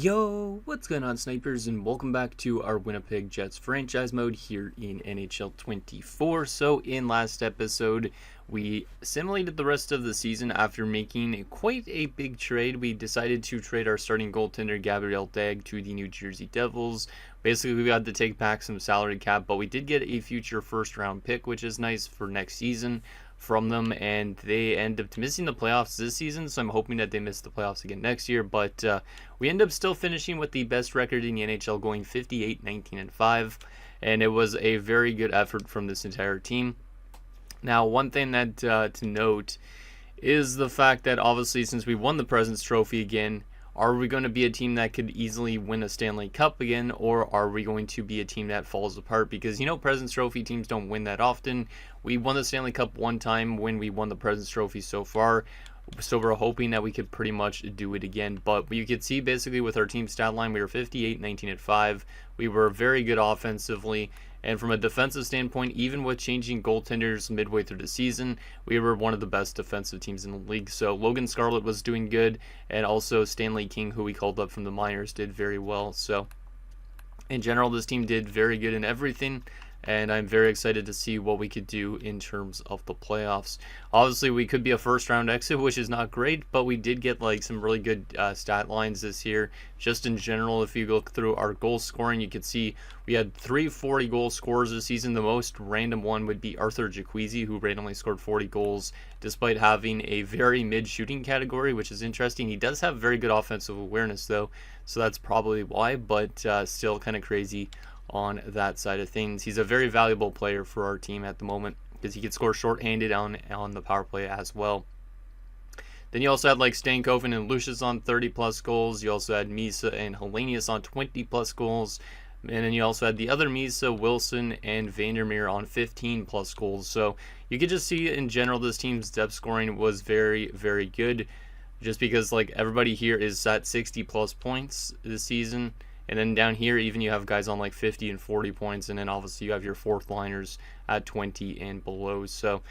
Yo, what's going on, snipers, and welcome back to our Winnipeg Jets franchise mode here in NHL 24. So in last episode, we simulated the rest of the season after making quite a big trade. We decided to trade our starting goaltender Gabriel Dag to the New Jersey Devils. Basically, we had to take back some salary cap, but we did get a future first round pick, which is nice for next season from them, and they end up missing the playoffs this season, so I'm hoping that they miss the playoffs again next year. But we end up still finishing with the best record in the NHL, going 58-19-5, and it was a very good effort from this entire team. Now, one thing that to note is the fact that obviously, since we won the President's Trophy again, are we going to be a team that could easily win a Stanley Cup again, or are we going to be a team that falls apart? Because, President's Trophy teams don't win that often. We won the Stanley Cup one time when we won the President's Trophy so far, so we're hoping that we could pretty much do it again. But you could see basically with our team stat line, we were 58-19-5. We were very good offensively. And from a defensive standpoint, even with changing goaltenders midway through the season, we were one of the best defensive teams in the league. So Logan Scarlett was doing good, and also Stanley King, who we called up from the minors, did very well. So in general, this team did very good in everything, and I'm very excited to see what we could do in terms of the playoffs. Obviously, we could be a first-round exit, which is not great, but we did get some really good stat lines this year. Just in general, if you look through our goal scoring, you can see we had 340 goal scorers this season. The most random one would be Arthur Jaquizi, who randomly scored 40 goals, despite having a very mid-shooting category, which is interesting. He does have very good offensive awareness, though, so that's probably why, but still kind of crazy on that side of things. He's a very valuable player for our team at the moment because he could score shorthanded on the power play as well. Then you also had Stankoven and Lucius on 30 plus goals. You also had Misa and Hellenius on 20 plus goals. And then you also had the other Misa, Wilson, and Vandermeer on 15 plus goals. So you could just see in general this team's depth scoring was very, very good, just because everybody here is at 60 plus points this season. And then down here, even you have guys on 50 and 40 points. And then obviously you have your fourth liners at 20 and below. So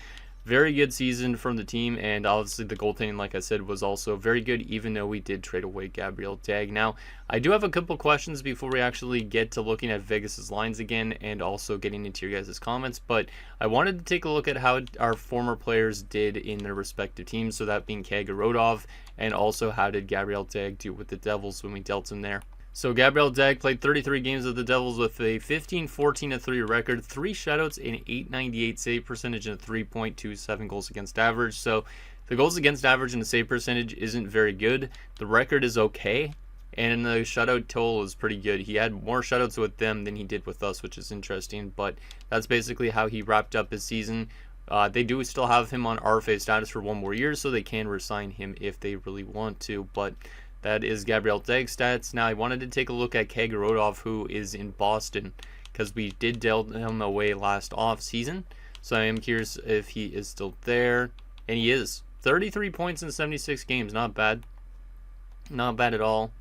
very good season from the team. And obviously the goaltending, like I said, was also very good, even though we did trade away Gabriel Dag. Now, I do have a couple questions before we actually get to looking at Vegas's lines again and also getting into your guys' comments. But I wanted to take a look at how our former players did in their respective teams. So that being Kagorodov, and also how did Gabriel Dag do with the Devils when we dealt him there. So Gabriel Dag played 33 games with the Devils with a 15-14-3 record, 3 shutouts, an .898 save percentage, and a 3.27 goals against average. So the goals against average and the save percentage isn't very good. The record is okay, and the shutout total is pretty good. He had more shutouts with them than he did with us, which is interesting, but that's basically how he wrapped up his season. They do still have him on RFA status for one more year, so they can re-sign him if they really want to, but that is Gabriel Dag's stats. Now, I wanted to take a look at Kagorodov, who is in Boston, because we did deal him away last off-season. So I am curious if he is still there. And he is. 33 points in 76 games. Not bad. Not bad at all.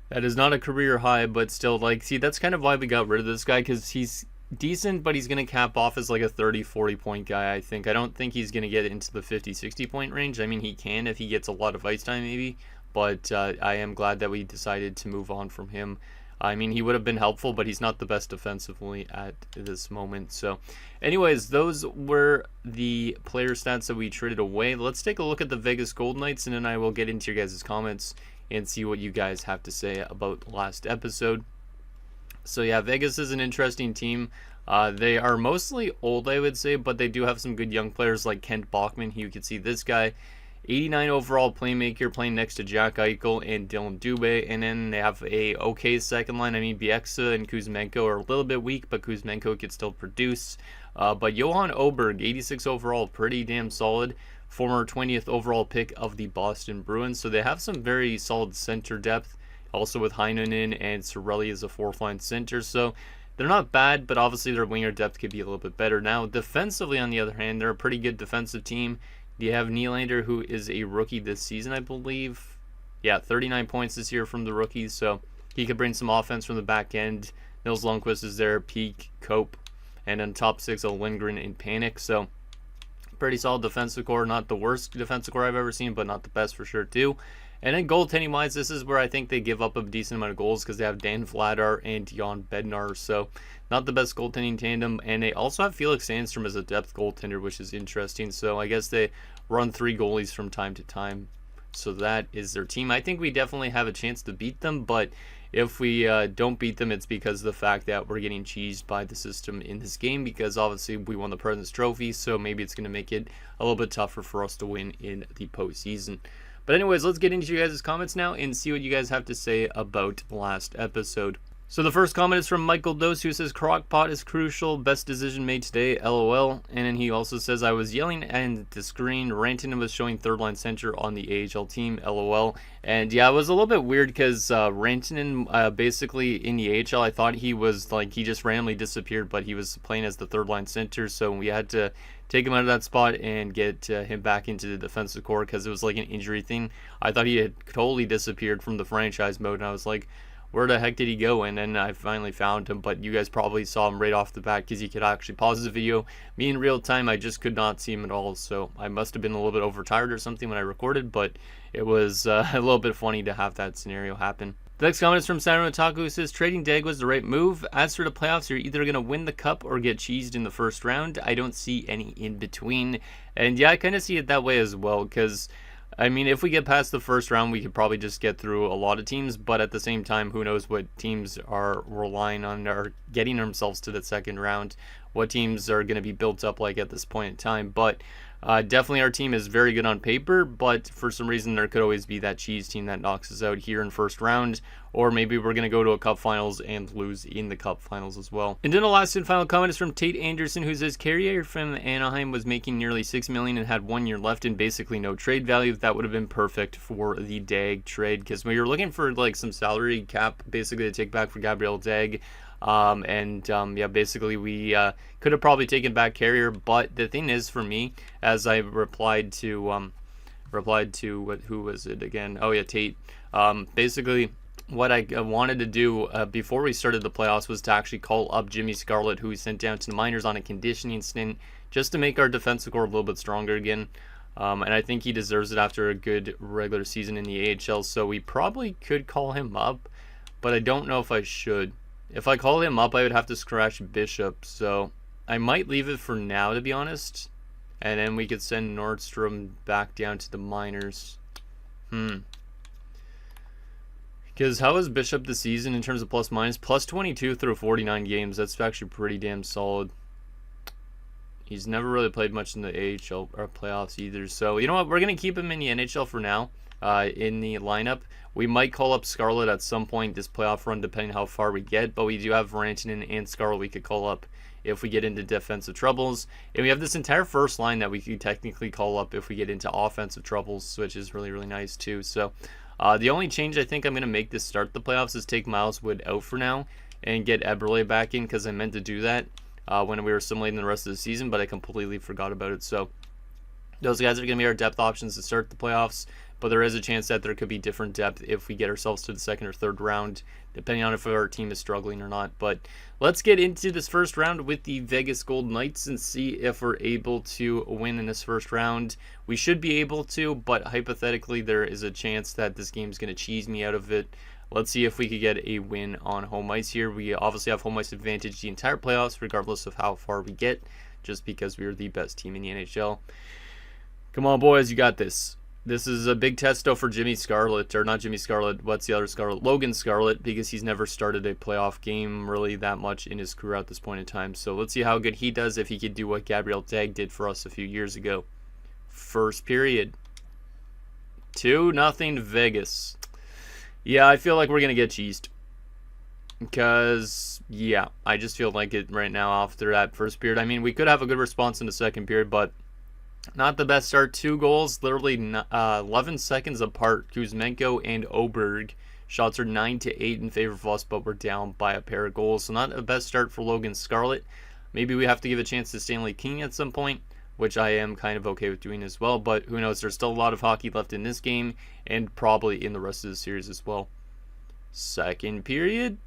That is not a career high, but still, see, that's kind of why we got rid of this guy, because he's decent, but he's going to cap off as a 30-40 point guy, I think. I don't think he's going to get into the 50-60 point range. I mean, he can if he gets a lot of ice time, maybe. But I am glad that we decided to move on from him. I mean, he would have been helpful, but he's not the best defensively at this moment. So, anyways, those were the player stats that we traded away. Let's take a look at the Vegas Golden Knights, and then I will get into your guys' comments and see what you guys have to say about last episode. So, yeah, Vegas is an interesting team. They are mostly old, I would say, but they do have some good young players like Kent Bachman. You can see this guy. 89 overall playmaker, playing next to Jack Eichel and Dylan Dubé. And then they have a okay second line. I mean, Bieksa and Kuzmenko are a little bit weak, but Kuzmenko could still produce. But Johan Oberg, 86 overall, pretty damn solid. Former 20th overall pick of the Boston Bruins. So they have some very solid center depth. Also with Heinonen and Cirelli as a fourth line center. So they're not bad, but obviously their winger depth could be a little bit better. Now, defensively, on the other hand, they're a pretty good defensive team. You have Nylander, who is a rookie this season, I believe. Yeah, 39 points this year from the rookies, so he could bring some offense from the back end. Nils Lundqvist is there, Peak, Cope, and then top 6 of Lindgren and Panic. So pretty solid defensive core. Not the worst defensive core I've ever seen, but not the best for sure too. And then goaltending wise, this is where I think they give up a decent amount of goals because they have Dan Vladar and Jan Bednar. So not the best goaltending tandem. And they also have Felix Sandstrom as a depth goaltender, which is interesting. So I guess they run 3 goalies from time to time. So that is their team. I think we definitely have a chance to beat them, but if we don't beat them, it's because of the fact that we're getting cheesed by the system in this game, because obviously we won the President's Trophy, so maybe it's going to make it a little bit tougher for us to win in the postseason. But anyways, let's get into you guys' comments now and see what you guys have to say about last episode. So the first comment is from Michael Dose, who says, Crockpot is crucial, best decision made today, LOL. And then he also says, I was yelling at the screen, Rantanen was showing third line center on the AHL team, LOL. And yeah, it was a little bit weird because Rantanen, basically in the AHL, I thought he was like, he just randomly disappeared, but he was playing as the third line center, so we had to take him out of that spot and get him back into the defensive core because it was like an injury thing. I thought he had totally disappeared from the franchise mode, and I was like, where the heck did he go? And then I finally found him, but you guys probably saw him right off the bat because you could actually pause the video. Me in real time, I just could not see him at all, so I must have been a little bit overtired or something when I recorded, but it was a little bit funny to have that scenario happen. The next comment is from Saturn Otaku, who says, trading Dag was the right move. As for the playoffs, you're either going to win the cup or get cheesed in the first round. I don't see any in between. And yeah, I kind of see it that way as well, because I mean, if we get past the first round, we could probably just get through a lot of teams, but at the same time, who knows what teams are relying on or getting themselves to the second round, what teams are going to be built up like at this point in time. But definitely our team is very good on paper, but for some reason there could always be that cheese team that knocks us out here in first round, or maybe we're going to go to a cup finals and lose in the cup finals as well. And then the last and final comment is from Tate Anderson, who says, Carrier from Anaheim was making nearly $6 million and had 1 year left and basically no trade value. That would have been perfect for the Dag trade, because when you're looking for like some salary cap basically to take back for Gabriel Dag, yeah, basically we could have probably taken back Carrier, but the thing is, for me, as I replied to who was it again? Oh yeah, Tate. Basically, what I wanted to do before we started the playoffs was to actually call up Jimmy Scarlett, who we sent down to the minors on a conditioning stint, just to make our defensive core a little bit stronger again. And I think he deserves it after a good regular season in the AHL, so we probably could call him up, but I don't know if I should. If I call him up, I would have to scratch Bishop, so I might leave it for now, to be honest. And then we could send Nordstrom back down to the minors. Because how is Bishop this season in terms of plus minus? Plus 22 through 49 games. That's actually pretty damn solid. He's never really played much in the AHL or playoffs either. So, you know what? We're going to keep him in the NHL for now. In the lineup, we might call up Scarlett at some point this playoff run, depending how far we get, but we do have Rantanen and Scarlett we could call up if we get into defensive troubles, and we have this entire first line that we could technically call up if we get into offensive troubles, which is really, really nice too. So the only change I think I'm going to make to start the playoffs is take Miles Wood out for now and get Eberle back in, because I meant to do that when we were simulating the rest of the season, but I completely forgot about it. So those guys are going to be our depth options to start the playoffs, but there is a chance that there could be different depth if we get ourselves to the second or third round, depending on if our team is struggling or not. But let's get into this first round with the Vegas Golden Knights and see if we're able to win in this first round. We should be able to, but hypothetically there is a chance that this game is going to cheese me out of it. Let's see if we could get a win on home ice here. We obviously have home ice advantage the entire playoffs, regardless of how far we get, just because we are the best team in the NHL. Come on, boys, you got this. This is a big test, though, for Jimmy Scarlett, or not Jimmy Scarlett, what's the other Scarlett? Logan Scarlett, because he's never started a playoff game really that much in his career at this point in time. So let's see how good he does, if he could do what Gabriel Dag did for us a few years ago. First period. 2-0 Vegas. Yeah, I feel like we're going to get cheesed. Because, yeah, I just feel like it right now after that first period. I mean, we could have a good response in the second period, but not the best start. 2 goals, literally 11 seconds apart. Kuzmenko and Oberg. Shots are 9-8 in favor of us, but we're down by a pair of goals. So not the best start for Logan Scarlett. Maybe we have to give a chance to Stanley King at some point, which I am kind of okay with doing as well. But who knows? There's still a lot of hockey left in this game, and probably in the rest of the series as well. Second period.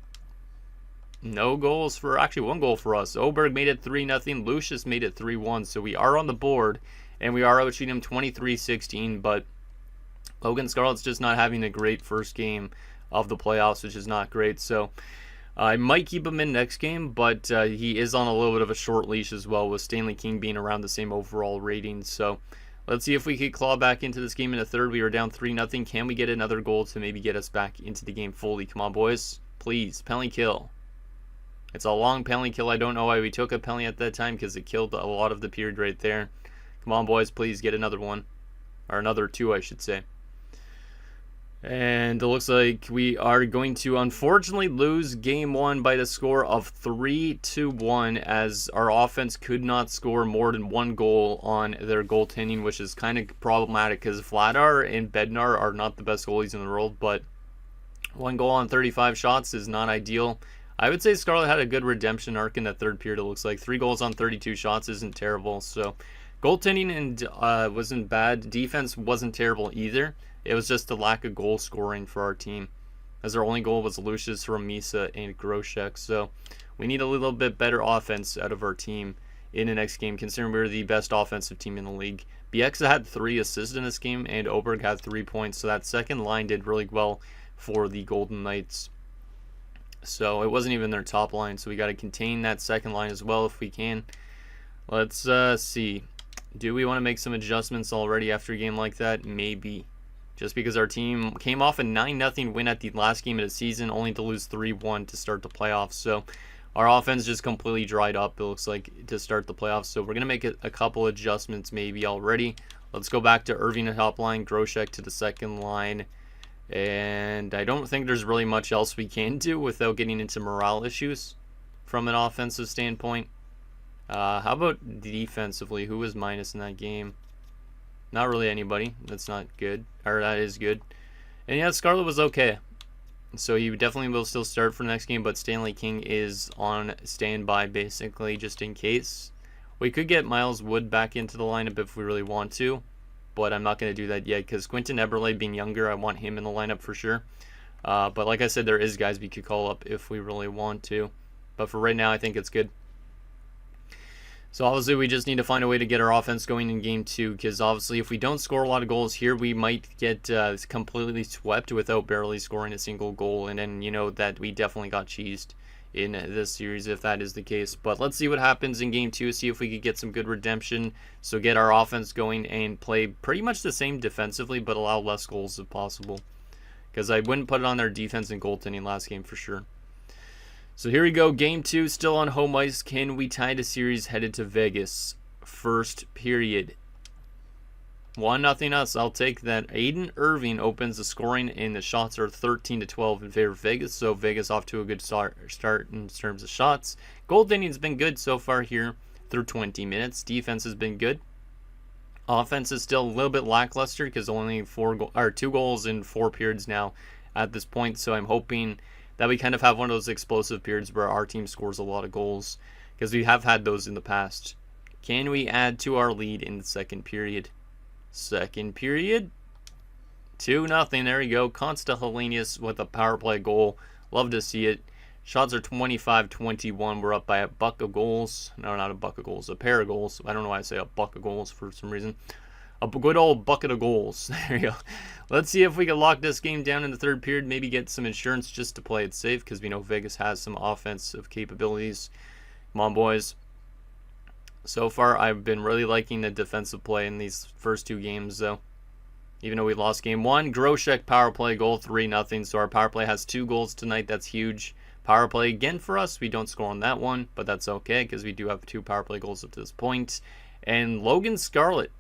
No goals for, actually 1 goal for us. Oberg made it 3-0. Lucius made it 3-1. So we are on the board, and we are outshooting him 23-16. But Logan Scarlett's just not having a great first game of the playoffs, which is not great. So I might keep him in next game, but he is on a little bit of a short leash as well, with Stanley King being around the same overall rating. So let's see if we could claw back into this game in the third. We were down 3-0. Can we get another goal to maybe get us back into the game fully? Come on, boys. Please. Penalty kill. It's a long penalty kill. I don't know why we took a penalty at that time, because it killed a lot of the period right there. Come on, boys. Please get another one. Or another two, I should say. And it looks like we are going to unfortunately lose game one by the score of 3-1, as our offense could not score more than one goal on their goaltending, which is kind of problematic because Vladar and Bednar are not the best goalies in the world, but one goal on 35 shots is not ideal. I would say Scarlett had a good redemption arc in that third period. It looks like 3 goals on 32 shots isn't terrible. So goaltending and wasn't bad. Defense wasn't terrible either. It was just the lack of goal scoring for our team, as our only goal was Lucius from Misa and Groshek. So we need a little bit better offense out of our team in the next game, considering we're the best offensive team in the league. Bieksa had 3 assists in this game, and Oberg had 3 points. So that second line did really well for the Golden Knights. So it wasn't even their top line. So we got to contain that second line as well if we can. Let's see. Do we want to make some adjustments already after a game like that? Maybe. Just because our team came off a 9-0 win at the last game of the season, only to lose 3-1 to start the playoffs. So our offense just completely dried up, it looks like, to start the playoffs. So we're going to make a couple adjustments maybe already. Let's go back to Irving at top line, Groshek to the second line. And I don't think there's really much else we can do without getting into morale issues from an offensive standpoint. How about defensively? Who was minus in that game? Not really anybody. That's not good. Or that is good. And yeah, Scarlett was okay. So he definitely will still start for the next game, but Stanley King is on standby basically just in case. We could get Miles Wood back into the lineup if we really want to, but I'm not going to do that yet because Quinton Eberle being younger, I want him in the lineup for sure. But like I said, there is guys we could call up if we really want to. But for right now, I think it's good. So obviously we just need to find a way to get our offense going in game 2, because obviously if we don't score a lot of goals here, we might get completely swept without barely scoring a single goal, and then you know that we definitely got cheesed in this series if that is the case. But let's see what happens in game 2, see if we could get some good redemption, so get our offense going and play pretty much the same defensively but allow less goals if possible, because I wouldn't put it on their defense and goaltending last game for sure. So here we go, game 2, still on home ice. Can we tie the series headed to Vegas? First period. 1-0 us. I'll take that. Aiden Irving opens the scoring, and the shots are 13-12 in favor of Vegas. So Vegas off to a good start in terms of shots. Goaltending's been good so far here through 20 minutes. Defense has been good. Offense is still a little bit lackluster because only 2 goals in 4 periods now at this point. So I'm hoping that we kind of have one of those explosive periods where our team scores a lot of goals, because we have had those in the past. Can we add to our lead in the second period? Second period, 2-0. There we go. Consta Helenius with a power play goal. Love to see it. Shots are 25-21. We're up by a buck of goals. No, not a buck of goals. A pair of goals. I don't know why I say a buck of goals for some reason. A good old bucket of goals. There you go. Let's see if we can lock this game down in the third period. Maybe get some insurance just to play it safe, because we know Vegas has some offensive capabilities. Come on, boys. So far, I've been really liking the defensive play in these first 2 games, though. Even though we lost game 1. Groshek power play goal, 3-0. So our power play has 2 goals tonight. That's huge. Power play again for us. We don't score on that one, but that's okay, because we do have 2 power play goals up to this point. And Logan Scarlett.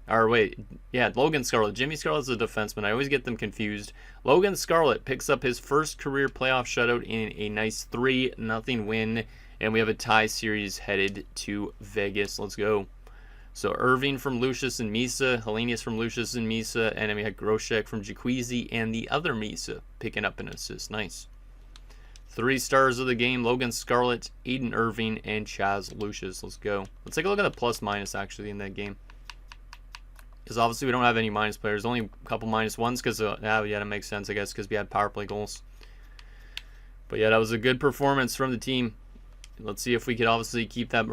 Logan Scarlett. Jimmy Scarlett's a defenseman. I always get them confused. Logan Scarlett picks up his first career playoff shutout in a nice 3-0 win. And we have a tie series headed to Vegas. Let's go. So Irving from Lucius and Misa. Helenius from Lucius and Misa. And then we had Groshek from Jacuzzi and the other Misa picking up an assist. Nice. 3 stars of the game. Logan Scarlett, Aiden Irving, and Chaz Lucius. Let's go. Let's take a look at the plus-minus actually in that game. Because obviously we don't have any minus players. Only a couple -1s because, that makes sense, I guess, because we had power play goals. But yeah, that was a good performance from the team. Let's see if we could obviously keep that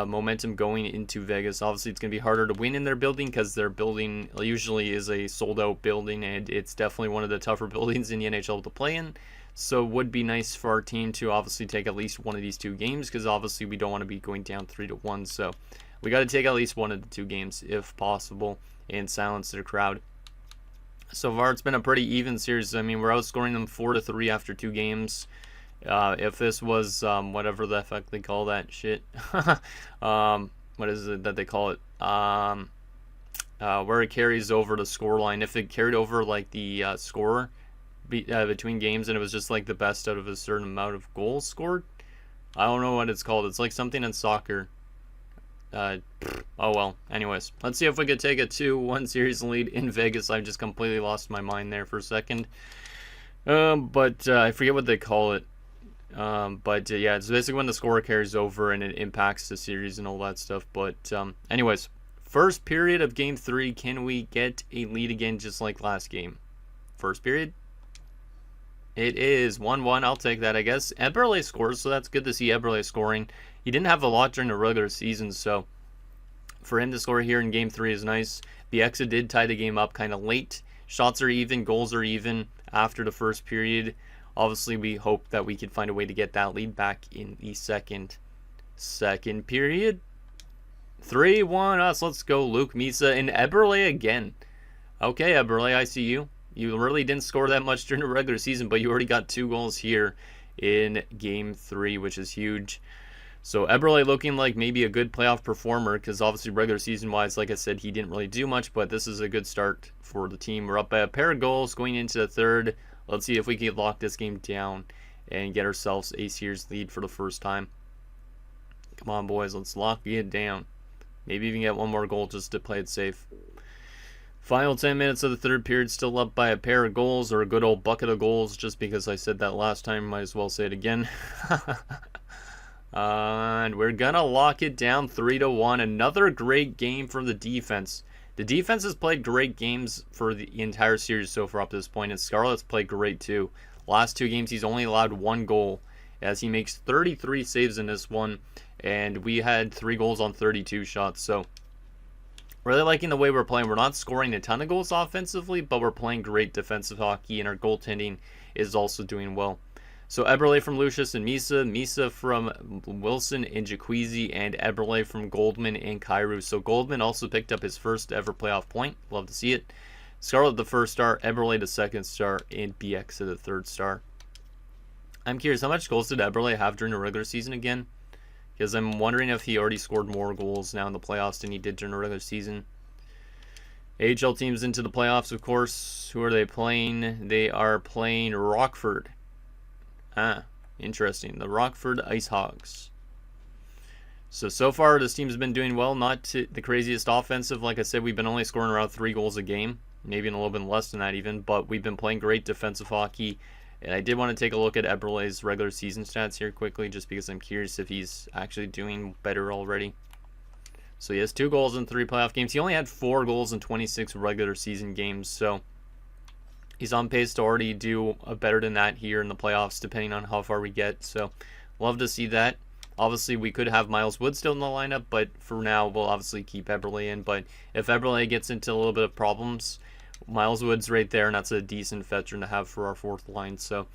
momentum going into Vegas. Obviously, it's going to be harder to win in their building because their building usually is a sold-out building, and it's definitely one of the tougher buildings in the NHL to play in. So it would be nice for our team to obviously take at least one of these two games because obviously we don't want to be going down 3-1. So we got to take at least one of the two games if possible and silence their crowd. So far, it's been a pretty even series. I mean, we're outscoring them 4-3 after 2 games. If this was whatever the fuck they call that shit, what is it that they call it? Where it carries over the score line. If it carried over like the score between games and it was just like the best out of a certain amount of goals scored, I don't know what it's called. It's like something in soccer. Oh well. Anyways, let's see if we could take a 2-1 series lead in Vegas. I just completely lost my mind there for a second. But I forget what they call it. Yeah, it's basically when the score carries over and it impacts the series and all that stuff. But anyways, first period of Game 3, can we get a lead again just like last game? First period. It is 1-1. I'll take that, I guess. Eberle scores, so that's good to see Eberle scoring. He didn't have a lot during the regular season, so for him to score here in Game 3 is nice. The exit did tie the game up kind of late. Shots are even, goals are even after the first period. Obviously, we hope that we could find a way to get that lead back in the second period. 3-1 us. Let's go, Luke Misa and Eberle again. Okay, Eberle, I see you. You really didn't score that much during the regular season, but you already got 2 goals here in Game 3, which is huge. So Eberle looking like maybe a good playoff performer because obviously regular season-wise, like I said, he didn't really do much, but this is a good start for the team. We're up by a pair of goals going into the third. Let's see if we can lock this game down and get ourselves a series lead for the first time. Come on, boys. Let's lock it down. Maybe even get one more goal just to play it safe. Final 10 minutes of the third period, still up by a pair of goals or a good old bucket of goals. Just because I said that last time, might as well say it again. And we're going to lock it down 3-1. Another great game from the defense. The defense has played great games for the entire series so far up to this point, and Scarlett's played great too. Last 2 games, he's only allowed 1 goal, as he makes 33 saves in this one, and we had 3 goals on 32 shots. So, really liking the way we're playing. We're not scoring a ton of goals offensively, but we're playing great defensive hockey, and our goaltending is also doing well. So Eberle from Lucius and Misa from Wilson and Jacuzzi, and Eberle from Goldman and Kyrou. So Goldman also picked up his first ever playoff point. Love to see it. Scarlett the first star, Eberle the second star, and BX the third star. I'm curious, how much goals did Eberle have during the regular season again? Because I'm wondering if he already scored more goals now in the playoffs than he did during the regular season. AHL teams into the playoffs, of course. Who are they playing? They are playing Rockford. Interesting. The Rockford Ice Hogs. So far, this team's been doing well. Not the craziest offensive. Like I said, we've been only scoring around 3 goals a game. Maybe a little bit less than that even. But we've been playing great defensive hockey. And I did want to take a look at Eberle's regular season stats here quickly, just because I'm curious if he's actually doing better already. So he has 2 goals in 3 playoff games. He only had 4 goals in 26 regular season games. So he's on pace to already do better than that here in the playoffs, depending on how far we get. So, love to see that. Obviously, we could have Miles Wood still in the lineup, but for now, we'll obviously keep Eberle in. But if Eberle gets into a little bit of problems, Miles Wood's right there, and that's a decent veteran to have for our 4th line. So,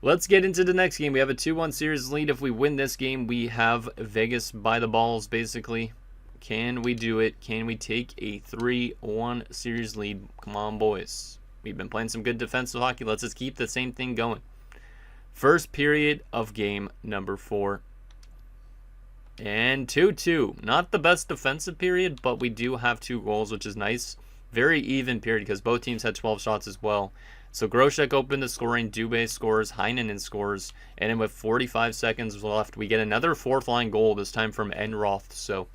let's get into the next game. We have a 2-1 series lead. If we win this game, we have Vegas by the balls, basically. Can we do it? Can we take a 3-1 series lead? Come on, boys. We've been playing some good defensive hockey. Let's just keep the same thing going. First period of game number 4. And 2-2. Not the best defensive period, but we do have 2 goals, which is nice. Very even period because both teams had 12 shots as well. So Groshek opened the scoring. Dubé scores. Heinonen scores. And then with 45 seconds left, we get another 4th line goal, this time from Enroth. So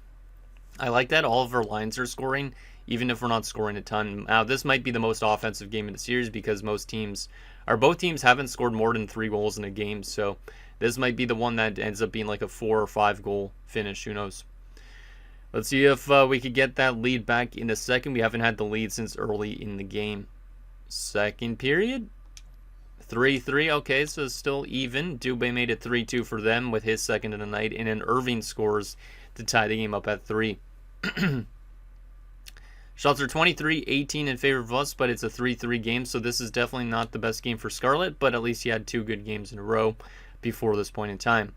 I like that all of our lines are scoring, even if we're not scoring a ton. Now, this might be the most offensive game in the series because both teams haven't scored more than 3 goals in a game. So this might be the one that ends up being like a 4 or 5 goal finish. Who knows? Let's see if we could get that lead back in a second. We haven't had the lead since early in the game. Second period. 3-3. Okay, so still even. Dubé made it 3-2 for them with his second of the night, and then Irving scores to tie the game up at 3. Shots are 23-18 in favor of us, but it's a 3-3 game, so this is definitely not the best game for Scarlet, but at least he had 2 good games in a row before this point in time.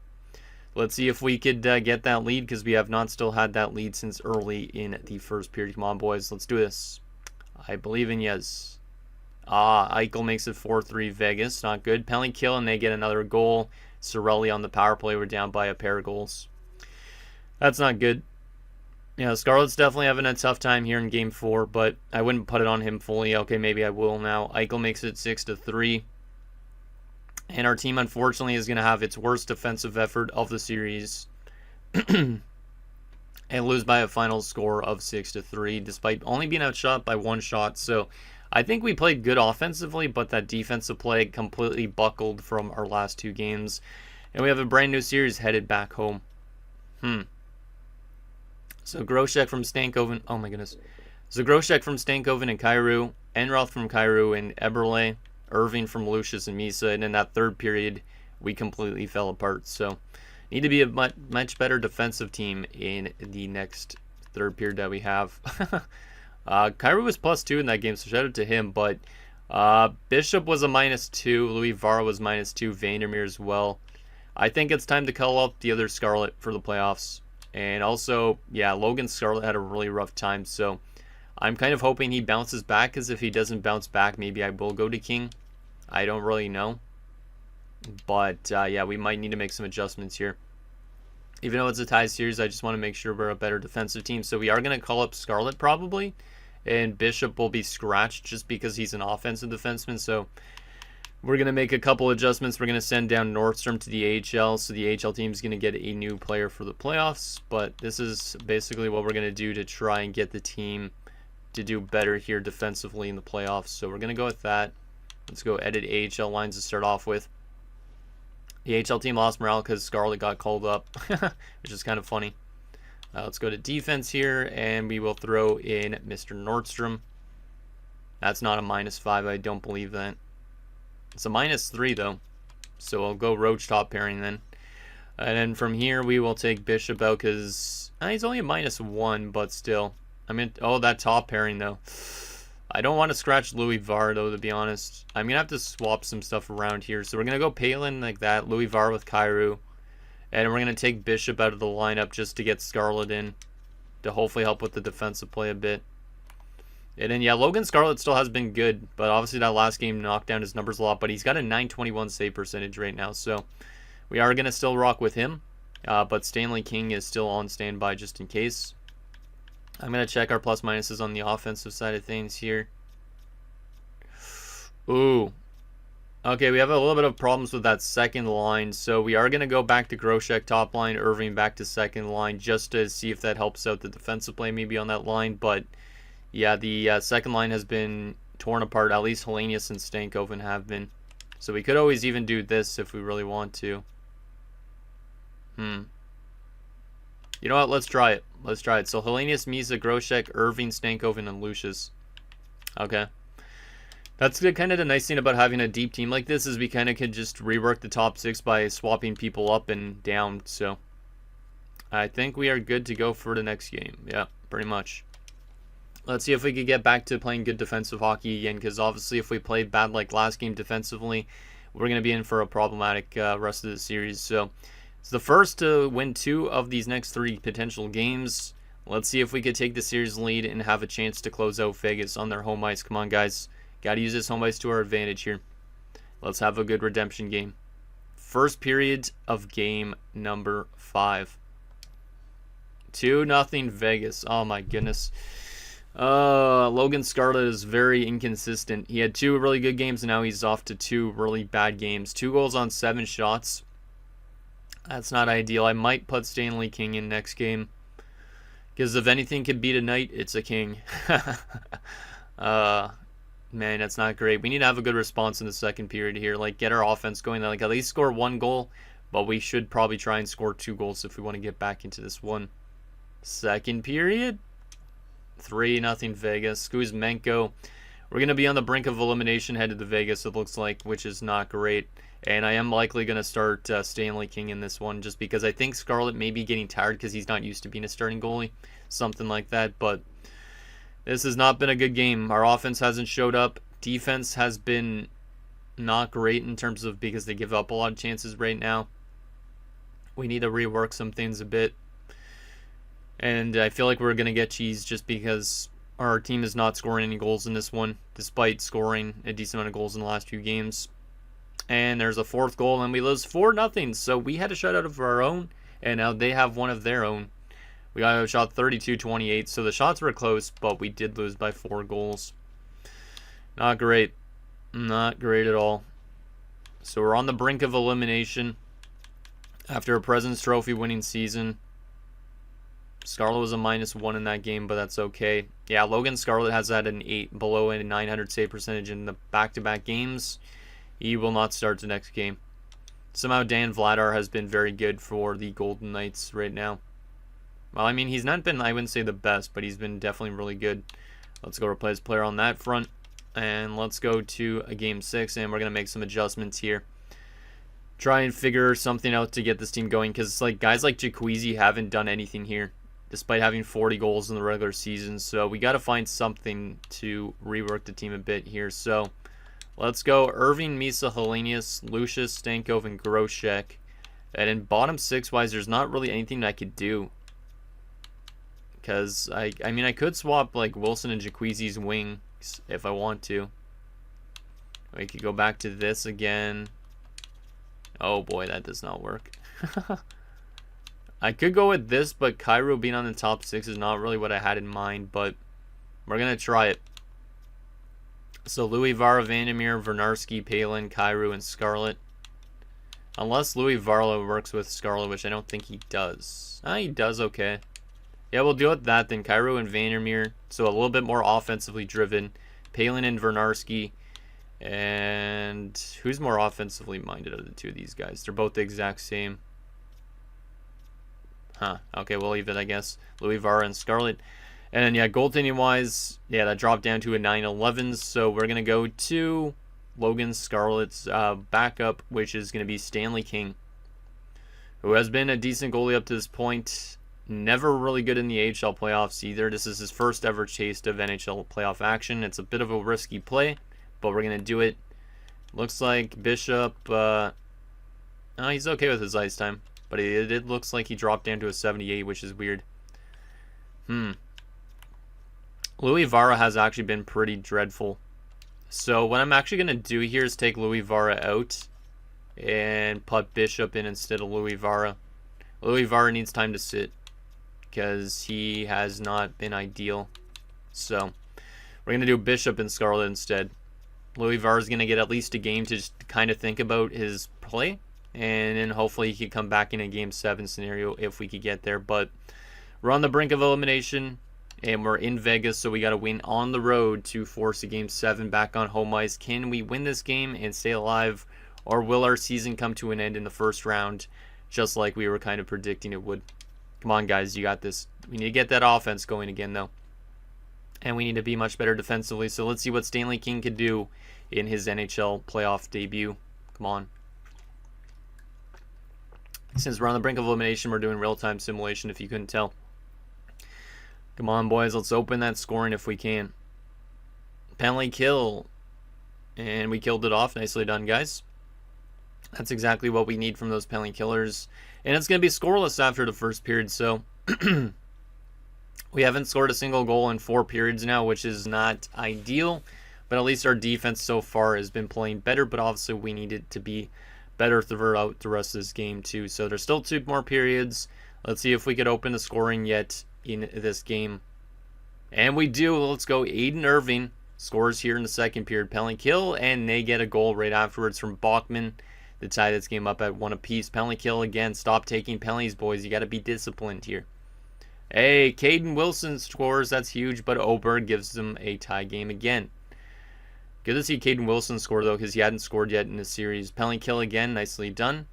Let's see if we could get that lead, because we have not still had that lead since early in the first period. Come on, boys, let's do this. I believe in yes. Eichel makes it 4-3 Vegas. Not good. Penalty kill, and they get another goal. Sorelli on the power play. We're down by a pair of goals. That's not good. Yeah, Scarlet's definitely having a tough time here in Game 4, but I wouldn't put it on him fully. Okay, maybe I will now. Eichel makes it 6-3. And our team, unfortunately, is going to have its worst defensive effort of the series. And lose by a final score of 6-3, despite only being outshot by 1 shot. So I think we played good offensively, but that defensive play completely buckled from our last 2 games. And we have a brand new series headed back home. So Groshek from Stankoven. Oh my goodness. So Groshek from Stankoven and Kyrou. Enroth from Kyrou and Eberle. Irving from Lucius and Misa. And in that third period, we completely fell apart. So need to be a much better defensive team in the next third period that we have. Kyrou was +2 in that game, so shout out to him. But Bishop was a -2. Louis Vara was -2. Vandermeer as well. I think it's time to call up the other Scarlet for the playoffs. And also, yeah, Logan Scarlet had a really rough time, so I'm kind of hoping he bounces back, because if he doesn't bounce back, maybe I will go to King. I don't really know. But, yeah, we might need to make some adjustments here. Even though it's a tie series, I just want to make sure we're a better defensive team. So we are going to call up Scarlet probably, and Bishop will be scratched just because he's an offensive defenseman, so we're going to make a couple adjustments. We're going to send down Nordstrom to the AHL, so the AHL team is going to get a new player for the playoffs. But this is basically what we're going to do to try and get the team to do better here defensively in the playoffs. So we're going to go with that. Let's go edit AHL lines to start off with. The AHL team lost morale because Scarlet got called up, which is kind of funny. Let's go to defense here, and we will throw in Mr. Nordstrom. That's not a -5. I don't believe that. It's a -3 though, so I'll go Roach top pairing then. And then from here we will take Bishop out because he's only a -1, but still. I mean, oh, that top pairing though. I don't want to scratch Louis Var though, to be honest. I'm gonna have to swap some stuff around here. So we're gonna go Palin like that, Louis Var with Kyrou, and we're gonna take Bishop out of the lineup just to get Scarlet in to hopefully help with the defensive play a bit. And then, yeah, Logan Scarlet still has been good, but obviously that last game knocked down his numbers a lot, but he's got a .921 save percentage right now, so we are going to still rock with him, but Stanley King is still on standby just in case. I'm going to check our plus minuses on the offensive side of things here. Ooh. Okay, we have a little bit of problems with that second line, so we are going to go back to Groshek top line, Irving back to second line, just to see if that helps out the defensive play maybe on that line, but yeah, the second line has been torn apart. At least Hellenius and Stankoven have been. So we could always even do this if we really want to. You know what? Let's try it. Let's try it. So Hellenius, Misa, Groshek, Irving, Stankoven, and Lucius. Okay. That's kind of the nice thing about having a deep team like this is we kind of can just rework the top 6 by swapping people up and down. So I think we are good to go for the next game. Yeah, pretty much. Let's see if we could get back to playing good defensive hockey again, because obviously if we play bad like last game defensively, we're going to be in for a problematic rest of the series. So it's the first to win 2 of these next 3 potential games. Let's see if we could take the series lead and have a chance to close out Vegas on their home ice. Come on, guys. Got to use this home ice to our advantage here. Let's have a good redemption game. First period of game number 5. 2-0 Vegas. Oh my goodness. Logan Scarlet is very inconsistent. He had 2 really good games, and now he's off to 2 really bad games. 2 goals on 7 shots. That's not ideal. I might put Stanley King in next game, because if anything could beat a Knight, it's a King. Man, that's not great. We need to have a good response in the second period here. Like, get our offense going. Like, at least score 1 goal, but we should probably try and score 2 goals if we want to get back into this one. Second period. 3-0 Vegas. Kuzmenko We're going to be on the brink of elimination headed to Vegas, it looks like, which is not great. And I am likely going to start Stanley King in this one just because I think Scarlett may be getting tired because he's not used to being a starting goalie. Something like that. But this has not been a good game. Our offense hasn't showed up. Defense has been not great in terms of because they give up a lot of chances right now. We need to rework some things a bit. And I feel like we're going to get cheese just because our team is not scoring any goals in this one, despite scoring a decent amount of goals in the last few games. And there's a fourth goal, and we lose 4-0. So we had a shutout of our own, and now they have one of their own. We got a shot 32-28, so the shots were close, but we did lose by 4 goals. Not great. Not great at all. So we're on the brink of elimination after a President's Trophy winning season. Scarlett was a -1 in that game, but that's okay. Yeah, Logan Scarlett has had an 8 below a 900 save percentage in the back-to-back games. He will not start the next game. Somehow Dan Vladar has been very good for the Golden Knights right now. Well, I mean, he's not been, I wouldn't say the best, but he's been definitely really good. Let's go replace player on that front. And let's go to a game 6, and we're going to make some adjustments here. Try and figure something out to get this team going, because it's like guys like Jaqueezi haven't done anything here, despite having 40 goals in the regular season. So we got to find something to rework the team a bit here. So let's go Irving, Misa, Hellenius, Lucius, Stankov, and Groshek. And in bottom 6-wise, there's not really anything I could do. Because, I mean, I could swap, like, Wilson and Jaqueezi's wings if I want to. We could go back to this again. Oh, boy, that does not work. I could go with this, but Cairo being on the top 6 is not really what I had in mind, but we're going to try it. So, Louis, Vara, Vandermeer, Vernarski, Palin, Cairo, and Scarlett. Unless Louis Varlo works with Scarlett, which I don't think he does. He does, okay. Yeah, we'll deal with that then. Cairo and Vandermeer. So a little bit more offensively driven. Palin and Vernarski. And who's more offensively minded of the two of these guys? They're both the exact same. Okay, we'll leave it, I guess. Louis Vara and Scarlett. And then, yeah, goaltending-wise, yeah, that dropped down to a 9-11. So we're going to go to Logan Scarlett's backup, which is going to be Stanley King, who has been a decent goalie up to this point. Never really good in the AHL playoffs either. This is his first ever taste of NHL playoff action. It's a bit of a risky play, but we're going to do it. Looks like Bishop, he's okay with his ice time, but it looks like he dropped down to a 78, which is weird. Louis Vara has actually been pretty dreadful. So what I'm actually going to do here is take Louis Vara out and put Bishop in instead of Louis Vara. Louis Vara needs time to sit because he has not been ideal. So we're going to do Bishop and Scarlett instead. Louis Vara is going to get at least a game to just kind of think about his play, and then hopefully he could come back in a Game 7 scenario if we could get there. But we're on the brink of elimination, and we're in Vegas, so we got to win on the road to force a Game 7 back on home ice. Can we win this game and stay alive, or will our season come to an end in the first round, just like we were kind of predicting it would? Come on, guys, you got this. We need to get that offense going again, though. And we need to be much better defensively. So let's see what Stanley King could do in his NHL playoff debut. Come on. Since we're on the brink of elimination, we're doing real-time simulation, if you couldn't tell. Come on, boys. Let's open that scoring if we can. Penalty kill. And we killed it off. Nicely done, guys. That's exactly what we need from those penalty killers. And it's going to be scoreless after the first period, so we haven't scored a single goal in 4 periods now, which is not ideal. But at least our defense so far has been playing better, but obviously we need it to be better throughout the rest of this game too. So there's still 2 more periods. Let's see if we could open the scoring yet in this game. And we do. Let's go. Aiden Irving scores here in the second period. Penalty kill, and they get a goal right afterwards from Bachman to tie this game up at 1 apiece. Penalty kill again. Stop taking penalties, boys. You got to be disciplined here. Hey, Caden Wilson scores. That's huge, but Oberg gives them a tie game again. Good to see Caden Wilson score, though, because he hadn't scored yet in this series. Penalty kill again. Nicely done.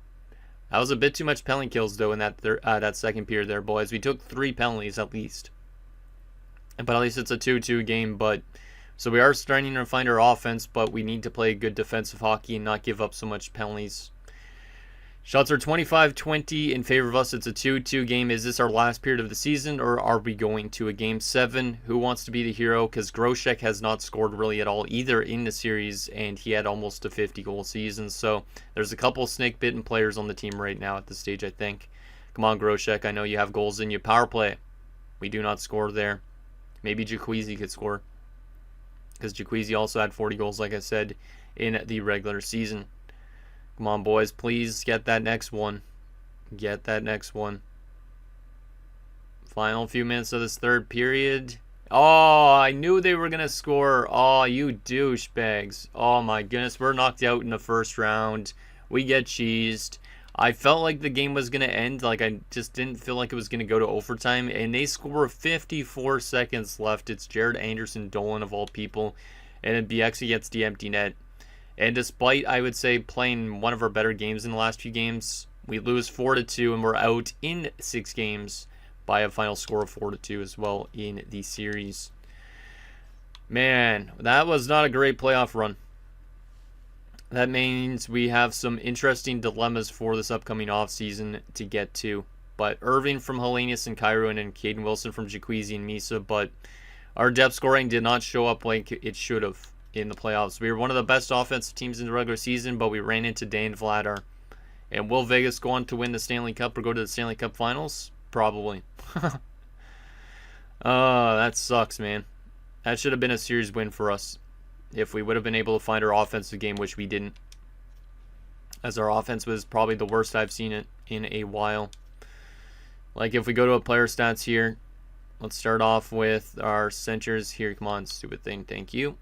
That was a bit too much penalty kills, though, in that second period there, boys. We took 3 penalties at least. But at least it's a 2-2 game, but So we are starting to find our offense, but we need to play good defensive hockey and not give up so much penalties. Shots are 25-20 in favor of us. It's a 2-2 game. Is this our last period of the season, or are we going to a game 7? Who wants to be the hero? Because Groshek has not scored really at all either in the series, and he had almost a 50-goal season. So there's a couple snake-bitten players on the team right now at this stage, I think. Come on, Groshek. I know you have goals in you. Power play. We do not score there. Maybe Jaquezie could score, because Jaquezie also had 40 goals, like I said, in the regular season. Come on, boys. Please get that next one. Get that next one. Final few minutes of this third period. Oh, I knew they were going to score. Oh, you douchebags. Oh, my goodness. We're knocked out in the first round. We get cheesed. I felt like the game was going to end. Like, I just didn't feel like it was going to go to overtime. And they score 54 seconds left. It's Jared Anderson Dolan, of all people. And then Bieksa gets the empty net. And despite, I would say, playing one of our better games in the last few games, we lose 4-2, and we're out in 6 games by a final score of 4-2 as well in the series. Man, that was not a great playoff run. That means we have some interesting dilemmas for this upcoming offseason to get to. But Irving from Hellenius and Cairo, and then Caden Wilson from Jaquezie and Misa. But our depth scoring did not show up like it should have in the playoffs. We were one of the best offensive teams in the regular season, but we ran into Dan Vladar. And will Vegas go on to win the Stanley Cup or go to the Stanley Cup Finals? Probably. Oh, that sucks, man. That should have been a series win for us if we would have been able to find our offensive game, which we didn't. As our offense was probably the worst I've seen it in a while. Like, if we go to a player stats here, let's start off with our centers here. Come on, stupid thing. Thank you.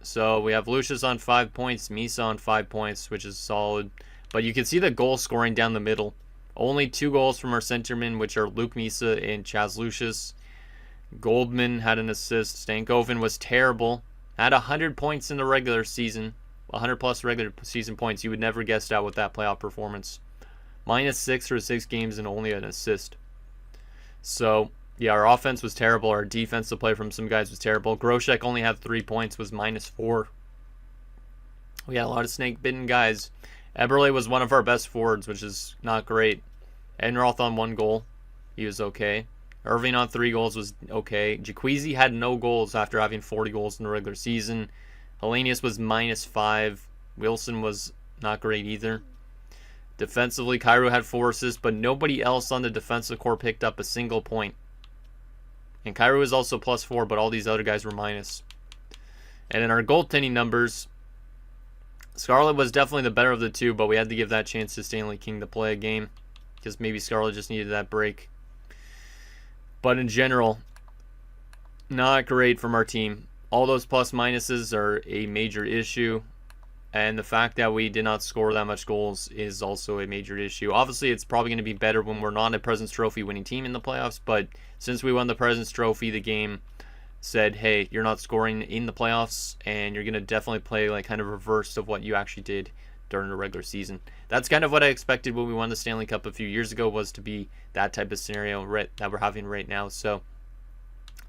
So we have Lucius on 5 points, Misa on 5 points, which is solid. But you can see the goal scoring down the middle. Only 2 goals from our centermen, which are Luke Misa and Chaz Lucius. Goldman had an assist. Stankoven was terrible. Had 100 points in the regular season. 100 plus regular season points. You would never guess that with that playoff performance. -6 for 6 games and only an assist. So, yeah, our offense was terrible. Our defensive play from some guys was terrible. Groshek only had 3 points, was -4. We had a lot of snake-bitten guys. Eberle was one of our best forwards, which is not great. Enroth on 1 goal. He was okay. Irving on 3 goals was okay. Jaquezie had no goals after having 40 goals in the regular season. Hellenius was -5. Wilson was not great either. Defensively, Cairo had 4 assists, but nobody else on the defensive core picked up a single point. And Cairo was also +4, but all these other guys were minus. And in our goaltending numbers, Scarlett was definitely the better of the two, but we had to give that chance to Stanley King to play a game, because maybe Scarlett just needed that break. But in general, not great from our team. All those plus minuses are a major issue. And the fact that we did not score that much goals is also a major issue. Obviously, it's probably going to be better when we're not a President's Trophy winning team in the playoffs. But since we won the President's Trophy, the game said, hey, you're not scoring in the playoffs, and you're going to definitely play like kind of reverse of what you actually did during the regular season. That's kind of what I expected when we won the Stanley Cup a few years ago, was to be that type of scenario that we're having right now. So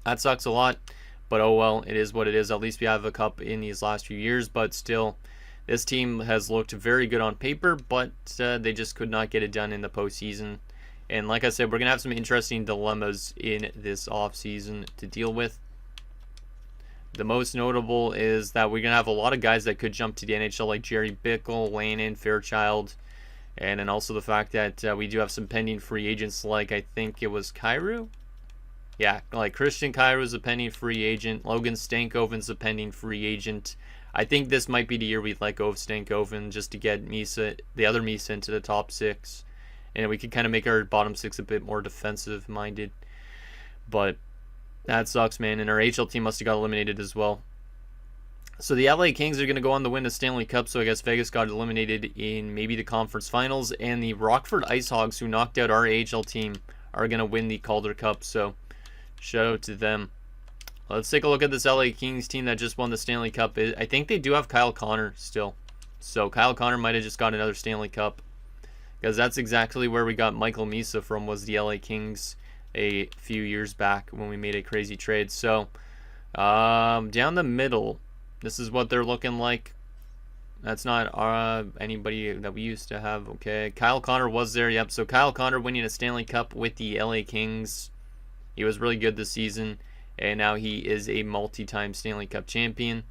that sucks a lot. But oh well, it is what it is. At least we have a cup in these last few years. But still, this team has looked very good on paper, but they just could not get it done in the postseason. And like I said, we're going to have some interesting dilemmas in this offseason to deal with. The most notable is that we're going to have a lot of guys that could jump to the NHL, like Jerry Bickle, Lannon, Fairchild. And then also the fact that we do have some pending free agents, like I think it was Cairo. Yeah, like Christian Cairo is a pending free agent. Logan Stankoven's a pending free agent. I think this might be the year we let go of Stankoven just to get Misa, the other Misa, into the top 6. And we could kind of make our bottom 6 a bit more defensive-minded. But that sucks, man. And our HL team must have got eliminated as well. So the LA Kings are going to go on to win the Stanley Cup. So I guess Vegas got eliminated in maybe the conference finals. And the Rockford Ice Hogs, who knocked out our AHL team, are going to win the Calder Cup. So shout out to them. Let's take a look at this LA Kings team that just won the Stanley Cup. I think they do have Kyle Connor still. So Kyle Connor might have just got another Stanley Cup, because that's exactly where we got Michael Misa from, was the LA Kings a few years back when we made a crazy trade. So Down the middle, this is what they're looking like. That's not anybody that we used to have. Okay, Kyle Connor was there. Yep, so Kyle Connor winning a Stanley Cup with the LA Kings. He was really good this season, and now he is a multi-time Stanley Cup champion.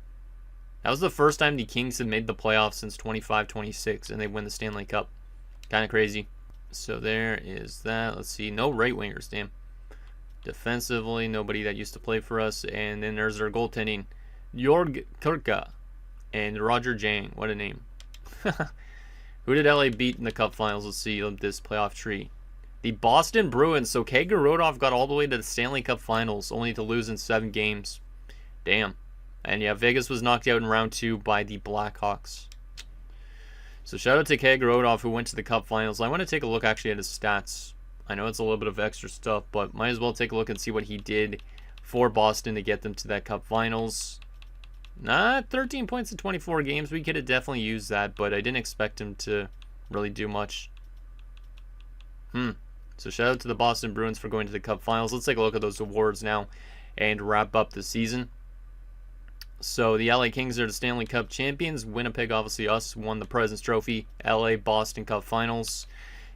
That was the first time the Kings had made the playoffs since 25-26, and they win the Stanley Cup. Kind of crazy. So there is that. Let's see. No right wingers, damn. Defensively, nobody that used to play for us. And then there's our goaltending. Jorg Kurka and Roger Jang. What a name. Who did LA beat in the Cup Finals? Let's see this playoff tree. The Boston Bruins. So Kagerodov got all the way to the Stanley Cup Finals, only to lose in 7 games. Damn. And yeah, Vegas was knocked out in round 2 by the Blackhawks. So shout out to Kagerodov, who went to the Cup Finals. I want to take a look actually at his stats. I know it's a little bit of extra stuff, but might as well take a look and see what he did for Boston to get them to that Cup Finals. 13 points in 24 games. We could have definitely used that, but I didn't expect him to really do much. So shout out to the Boston Bruins for going to the Cup Finals. Let's take a look at those awards now and wrap up the season. So the LA Kings are the Stanley Cup champions. Winnipeg, obviously us, won the President's Trophy. LA, Boston Cup Finals.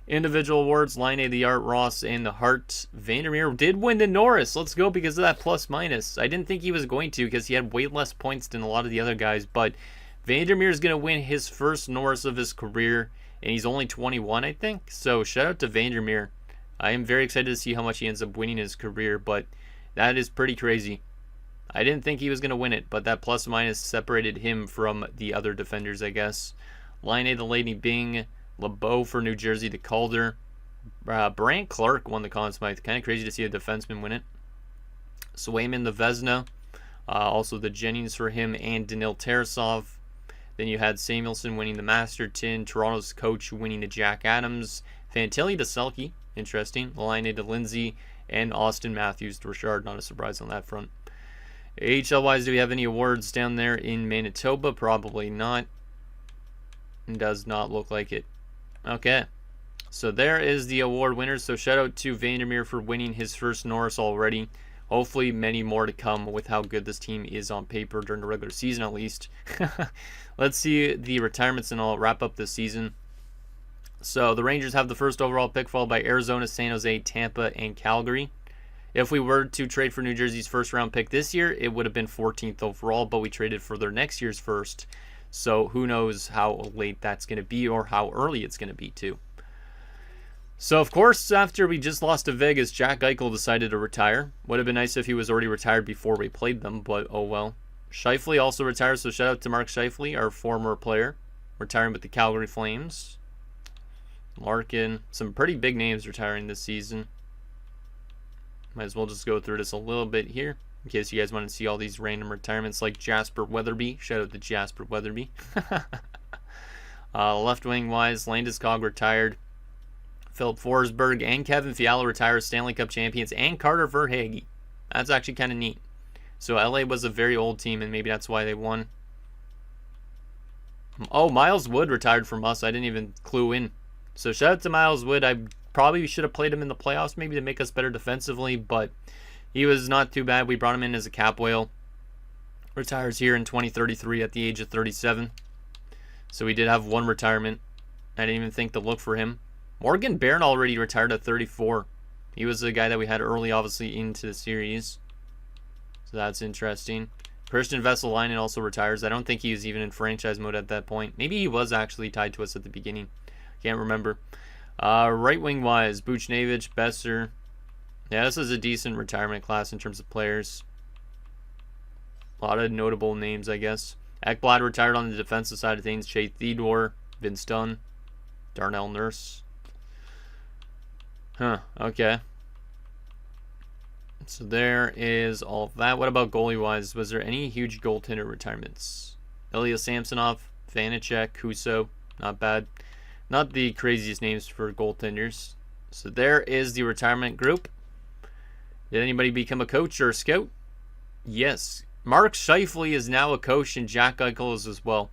Individual awards, Line A, the Art, Ross, and the Hart. Vandermeer did win the Norris. Let's go because of that plus minus. I didn't think he was going to because he had way less points than a lot of the other guys. But Vandermeer is going to win his first Norris of his career. And he's only 21, I think. So shout out to Vandermeer. I am very excited to see how much he ends up winning his career. But that is pretty crazy. I didn't think he was going to win it. But that plus minus separated him from the other defenders, I guess. Line A, the Lady Bing. LeBeau for New Jersey, the Calder. Brant Clark won the Conn Smythe. Kind of crazy to see a defenseman win it. Swayman, the Vezina. Also the Jennings for him and Danil Tarasov. Then you had Samuelson winning the Masterton. Toronto's coach winning the Jack Adams. Fantilli to Selke. Interesting. Laine to Lindsay. And Austin Matthews to Richard. Not a surprise on that front. AHL-wise, do we have any awards down there in Manitoba? Probably not. Does not look like it. Okay, so there is the award winners. So shout out to Vandermeer for winning his first Norris already. Hopefully many more to come with how good this team is on paper during the regular season at least. Let's see the retirements and I'll wrap up this season. So the Rangers have the first overall pick, followed by Arizona, San Jose, Tampa, and Calgary. If we were to trade for New Jersey's first round pick this year, it would have been 14th overall, but we traded for their next year's first. So who knows how late that's going to be or how early it's going to be too. So of course, after we just lost to Vegas, Jack Eichel decided to retire. Would have been nice if he was already retired before we played them, but oh well. Scheifele also retired, so shout out to Mark Scheifele, our former player, retiring with the Calgary Flames. Larkin, some pretty big names retiring this season. Might as well just go through this a little bit here. In case you guys want to see all these random retirements like Jasper Weatherby. Shout out to Jasper Weatherby. Left wing wise, Landeskog retired. Philip Forsberg and Kevin Fiala retired, Stanley Cup champions, and Carter Verhaeghe. That's actually kind of neat. So LA was a very old team, and maybe that's why they won. Oh, Miles Wood retired from us. I didn't even clue in. So shout out to Miles Wood. I probably should have played him in the playoffs maybe to make us better defensively, but he was not too bad. We brought him in as a cap whale. Retires here in 2033 at the age of 37. So we did have one retirement. I didn't even think to look for him. Morgan Barron already retired at 34. He was the guy that we had early, obviously, into the series. So that's interesting. Christian Vesalainen also retires. I don't think he was even in franchise mode at that point. Maybe he was actually tied to us at the beginning. Can't remember. Right wing wise, Buchnevich, Besser. Yeah, this is a decent retirement class in terms of players. A lot of notable names, I guess. Ekblad retired on the defensive side of things. Shea Theodore, Vince Dunn, Darnell Nurse. Okay. So there is all of that. What about goalie-wise? Was there any huge goaltender retirements? Ilya Samsonov, Vanacek, Huso. Not bad. Not the craziest names for goaltenders. So there is the retirement group. Did anybody become a coach or a scout? Yes. Mark Scheifele is now a coach and Jack Eichel is as well.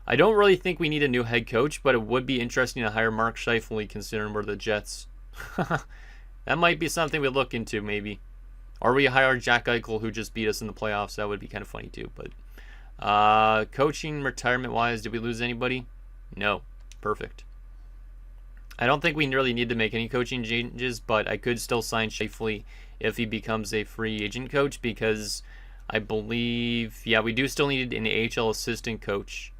I don't really think we need a new head coach, but it would be interesting to hire Mark Scheifele considering we're the Jets. That might be something we look into maybe. Or we hire Jack Eichel, who just beat us in the playoffs. That would be kind of funny too. But coaching retirement-wise, did we lose anybody? No. Perfect. I don't think we really need to make any coaching changes, but I could still sign Scheifele if he becomes a free agent coach, because I believe, yeah, we do still need an AHL assistant coach.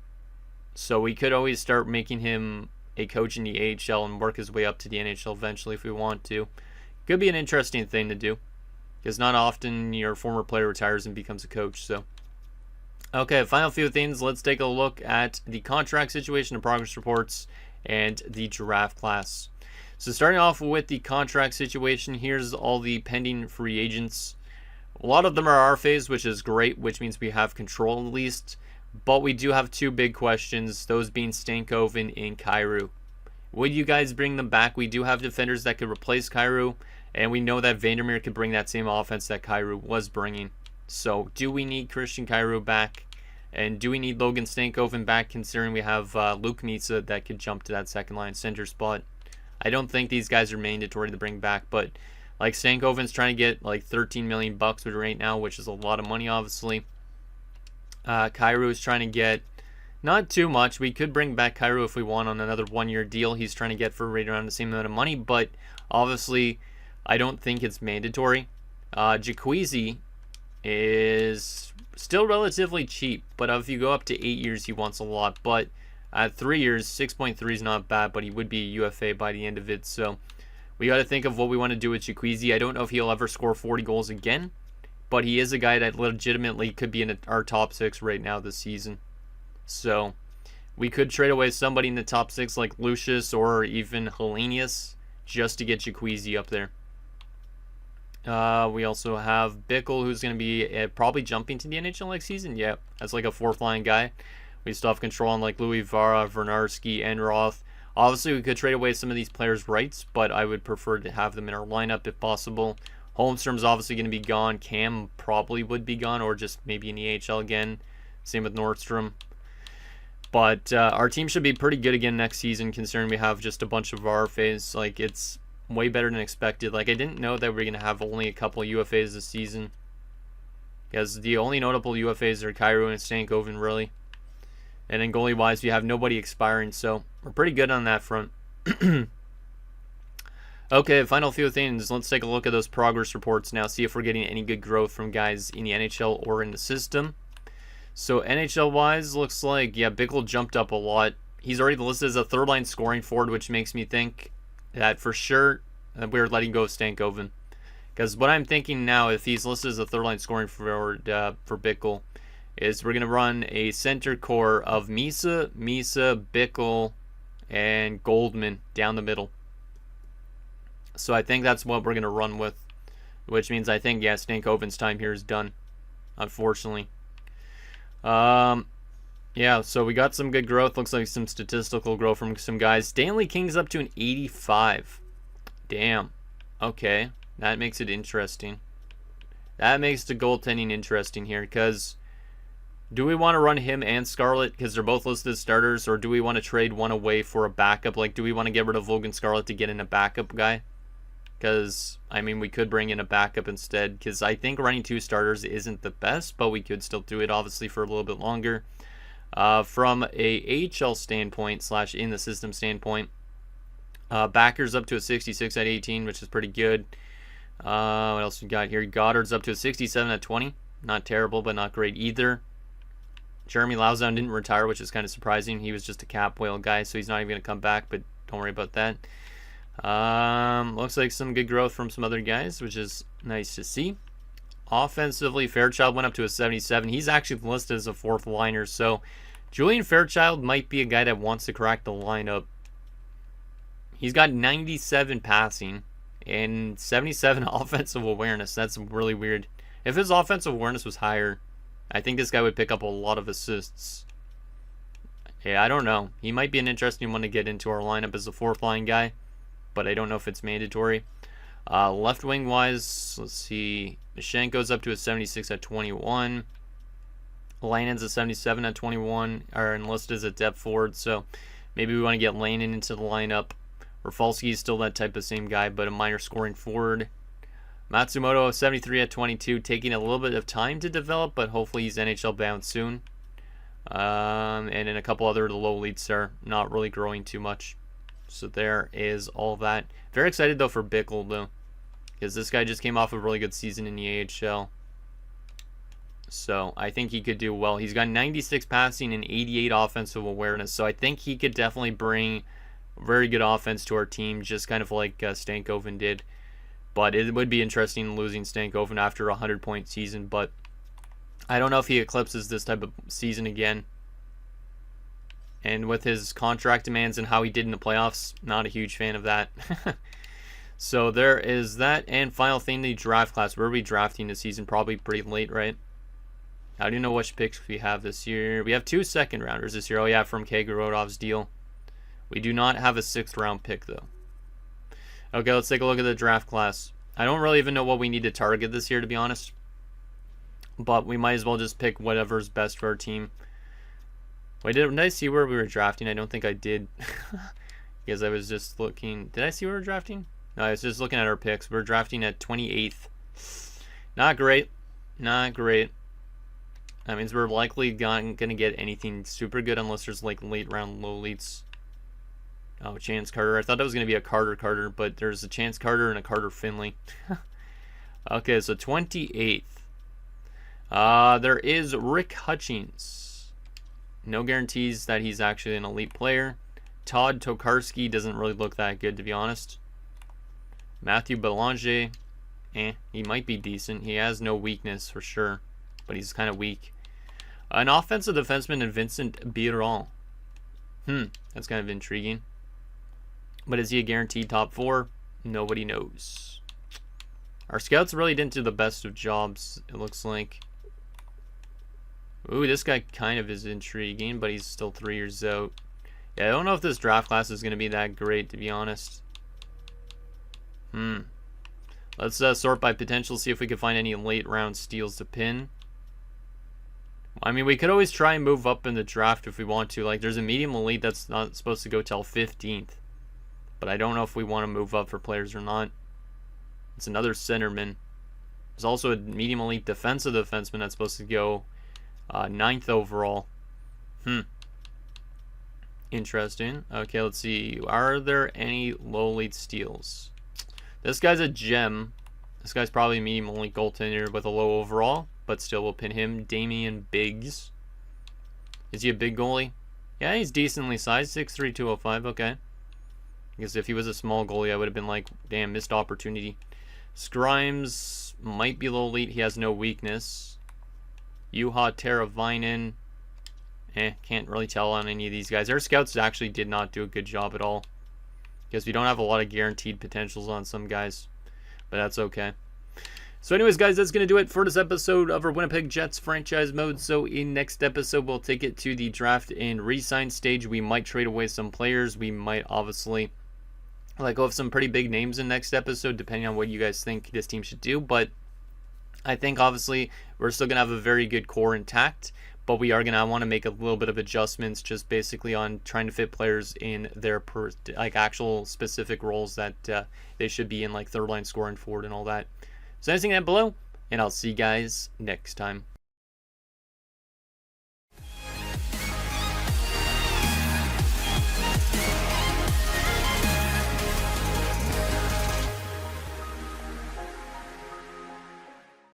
So we could always start making him a coach in the AHL and work his way up to the NHL eventually if we want to. Could be an interesting thing to do, because not often your former player retires and becomes a coach. So, okay, final few things. Let's take a look at the contract situation, the progress reports, and the draft class. So starting off with the contract situation, here's all the pending free agents. A lot of them are RFAs, which is great, which means we have control at least. But we do have two big questions, those being Stankoven and Kyrou. Would you guys bring them back? We do have defenders that could replace Kyrou, and we know that Vandermeer could bring that same offense that Kyrou was bringing. So do we need Christian Kyrou back? And do we need Logan Stankoven back, considering we have Luke Misa that could jump to that second line center spot? I don't think these guys are mandatory to bring back, but like Stankoven's trying to get like $13 million right now, which is a lot of money, obviously. Kyrou is trying to get not too much. We could bring back Kyrou if we want on another one-year deal. He's trying to get for right around the same amount of money, but obviously I don't think it's mandatory. Jaquezie is still relatively cheap, but if you go up to 8 years, he wants a lot. But at 3 years, 6.3 is not bad, but he would be a UFA by the end of it. So we got to think of what we want to do with Jaquezie. I don't know if he'll ever score 40 goals again, but he is a guy that legitimately could be in our top 6 right now this season. So we could trade away somebody in the top 6 like Lucius or even Hellenius just to get Jaquezie up there. We also have Bickle, who's going to be probably jumping to the NHL next season. Yeah, as like a fourth line guy. We still have control on like Louis Vara, Vernarski, and Roth. Obviously, we could trade away some of these players' rights, but I would prefer to have them in our lineup if possible. Holmstrom's obviously going to be gone. Cam probably would be gone, or just maybe in the AHL again. Same with Nordstrom. But our team should be pretty good again next season, considering we have just a bunch of RFAs. Like, it's way better than expected. Like, I didn't know that we were going to have only a couple UFAs this season, because the only notable UFAs are Kyrou and Stankoven, really. And then goalie-wise, we have nobody expiring, so we're pretty good on that front. Okay, final few things. Let's take a look at those progress reports now, see if we're getting any good growth from guys in the NHL or in the system. So NHL-wise, looks like, yeah, Bickle jumped up a lot. He's already listed as a third-line scoring forward, which makes me think that for sure we're letting go of Stankoven. Because what I'm thinking now, if he's listed as a third-line scoring forward for Bickle, is we're going to run a center core of Misa, Bickle, and Goldman down the middle. So I think that's what we're going to run with, which means I think, yeah, Stankoven's time here is done, unfortunately. Yeah, so we got some good growth. Looks like some statistical growth from some guys. Stanley King's up to an 85. Damn. Okay, that makes it interesting. That makes the goaltending interesting here, because do we want to run him and Scarlett because they're both listed as starters, or do we want to trade one away for a backup? Like, do we want to get rid of Logan Scarlett to get in a backup guy? Because, I mean, we could bring in a backup instead, because I think running 2 starters isn't the best, but we could still do it, obviously, for a little bit longer. From a AHL standpoint, / in the system standpoint, Backer's up to a 66 at 18, which is pretty good. What else we got here? Goddard's up to a 67 at 20. Not terrible, but not great either. Jeremy Lauzon didn't retire, which is kind of surprising. He was just a cap whale guy, so he's not even going to come back, but don't worry about that. Looks like some good growth from some other guys, which is nice to see. Offensively, Fairchild went up to a 77. He's actually listed as a 4th liner, so Julian Fairchild might be a guy that wants to crack the lineup. He's got 97 passing and 77 offensive awareness. That's really weird. If his offensive awareness was higher, I think this guy would pick up a lot of assists. Yeah, I don't know. He might be an interesting one to get into our lineup as a 4th line guy, but I don't know if it's mandatory. Left wing wise, let's see. Mishenko's up to a 76 at 21. Lanon's a 77 at 21, are enlisted as a depth forward, so maybe we want to get Lanon into the lineup. Rafalski's still that type of same guy, but a minor scoring forward. Matsumoto 73 at 22, taking a little bit of time to develop, but hopefully he's NHL bound soon. And then a couple other low leads are not really growing too much. So there is all that. Very excited though for Bickle though, because this guy just came off a really good season in the AHL. So I think he could do well. He's got 96 passing and 88 offensive awareness. So I think he could definitely bring very good offense to our team, just kind of like Stankoven did. But it would be interesting losing Stankoven after a 100-point season. But I don't know if he eclipses this type of season again. And with his contract demands and how he did in the playoffs, not a huge fan of that. So there is that. And final thing, the draft class. Where are we drafting this season? Probably pretty late, right? I don't know which picks we have this year. We have 2 second-rounders this year. Oh, yeah, from Kagorodov's deal. We do not have a 6th-round pick, though. Okay, let's take a look at the draft class. I don't really even know what we need to target this year, to be honest. But we might as well just pick whatever's best for our team. Wait, did I see where we were drafting? I don't think I did. Because I was just looking. Did I see where we were drafting? No, I was just looking at our picks. We're drafting at 28th. Not great. Not great. That means we're likely not going to get anything super good unless there's like late round low leads. Oh, Chance Carter. I thought that was going to be a Carter, but there's a Chance Carter and a Carter Finley. Okay, so 28th. There is Rick Hutchings. No guarantees that he's actually an elite player. Todd Tokarski doesn't really look that good, to be honest. Matthew Belanger. He might be decent. He has no weakness for sure, but he's kind of weak. An offensive defenseman in Vincent Biron. That's kind of intriguing. But is he a guaranteed top 4? Nobody knows. Our scouts really didn't do the best of jobs, it looks like. Ooh, this guy kind of is intriguing, but he's still 3 years out. Yeah, I don't know if this draft class is going to be that great, to be honest. Let's sort by potential, see if we can find any late round steals to pin. I mean, we could always try and move up in the draft if we want to. Like, there's a medium elite that's not supposed to go till 15th. But I don't know if we want to move up for players or not. It's another centerman. There's also a medium elite defensive defenseman that's supposed to go 9th overall. Interesting. Okay, let's see. Are there any low elite steals? This guy's a gem. This guy's probably a medium elite goaltender with a low overall, but still we'll pin him. Damian Biggs. Is he a big goalie? Yeah, he's decently sized. 6'3", 205. Okay. Because if he was a small goalie, I would have been like, damn, missed opportunity. Scrimes might be low elite. He has no weakness. Juha Teravainen. Can't really tell on any of these guys. Our scouts actually did not do a good job at all. Because we don't have a lot of guaranteed potentials on some guys. But that's okay. So anyways, guys, that's going to do it for this episode of our Winnipeg Jets franchise mode. So in next episode, we'll take it to the draft and re-sign stage. We might trade away some players. We might obviously let go of some pretty big names in next episode, depending on what you guys think this team should do. But I think obviously we're still going to have a very good core intact. But we are going to want to make a little bit of adjustments just basically on trying to fit players in their actual specific roles that they should be in, like third line scoring forward and all that. So anything down below, and I'll see you guys next time.